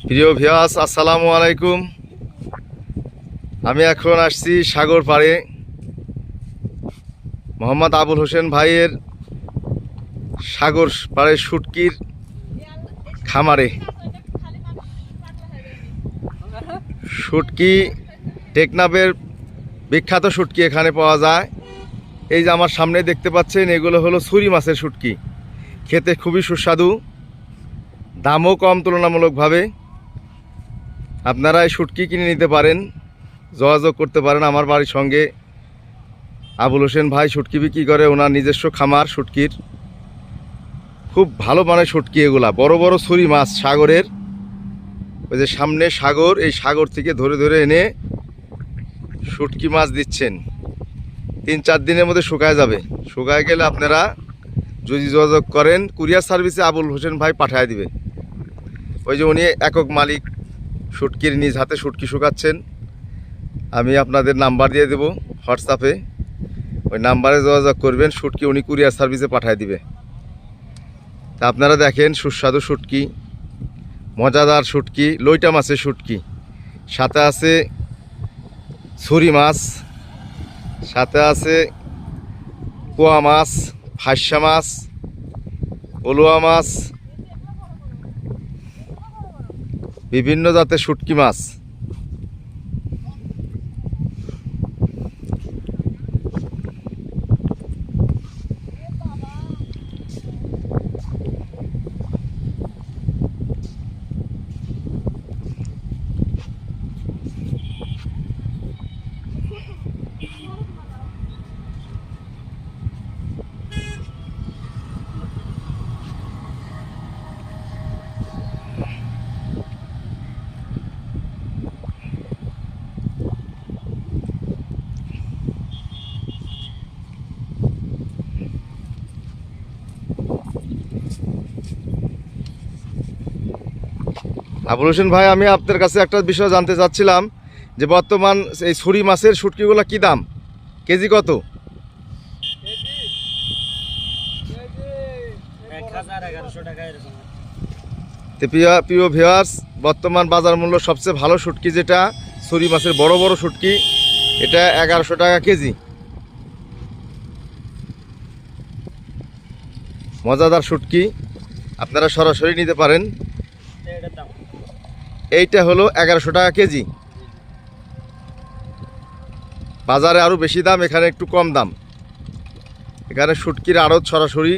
প্রিয় ভিউয়ার্স, আসসালামু আলাইকুম। আমি এখন আসছি সাগর পাড়ে মোহাম্মদ আবুল হোসেন ভাইয়ের সাগর পাড়ে শুটকির খামারে। শুটকি টেকনাফের বিখ্যাত শুটকি এখানে পাওয়া যায়। এই যে আমার সামনে দেখতে পাচ্ছেন, এগুলো হলো ছুরি মাছের শুটকি। খেতে খুবই সুস্বাদু, দামও কম তুলনামূলকভাবে। আপনারা এই শুটকি কিনে নিতে পারেন, যোগাযোগ করতে পারেন আমার বাড়ির সঙ্গে। আবুল হোসেন ভাই শুটকি বিক্রি করে, ওনার নিজস্ব খামার শুটকির। খুব ভালো মানের শুটকি এগুলা, বড় বড় ছুরি মাছ সাগরের। ওই যে সামনে সাগর, এই সাগর থেকে ধরে ধরে এনে শুটকি মাছ দিচ্ছেন। 3-4 দিনের মধ্যে শুকায় যাবে। শুকায় গেলে আপনারা যদি যোগাযোগ করেন, কুরিয়ার সার্ভিসে আবুল হোসেন ভাই পাঠিয়ে দিবে। ওই যে উনি একক মালিক, শুটকির নিজ হাতে শুটকি শুকাচ্ছেন। আমি আপনাদের নাম্বার দিয়ে দেব হোয়াটসঅ্যাপে, ওই নাম্বারে যোগাযোগ করবেন, শুটকি উনি কুরিয়ার সার্ভিসে পাঠিয়ে দিবে। তা আপনারা দেখেন, সুস্বাদু শুটকি, মজাদার শুটকি, লইটা মাছের শুটকি, সাথে আছে ছুরি মাছ, সাথে আছে পোয়া মাছ, ফাঁসা মাছ, পলুয়া মাছ, বিভিন্ন জাতের শুটকি মাছ। আবুল হোসেন ভাই, আমি আপনার কাছে একটা বিষয় জানতে চাচ্ছিলাম যে বর্তমান এই ছুরি মাছের শুটকিগুলো কি দাম, কেজি কত? প্রিয় ভিউয়ার্স, বর্তমান বাজার মূল্য সবচেয়ে ভালো শুটকি যেটা ছুরি মাছের বড় বড় শুটকি, এটা 1100 টাকা কেজি। মজাদার শুটকি, আপনারা সরাসরি নিতে পারেন। এইটা হলো 1100 টাকা কেজি। বাজারে আরও বেশি দাম, এখানে একটু কম দাম। এখানে শুটকির আড়ত সরাসরি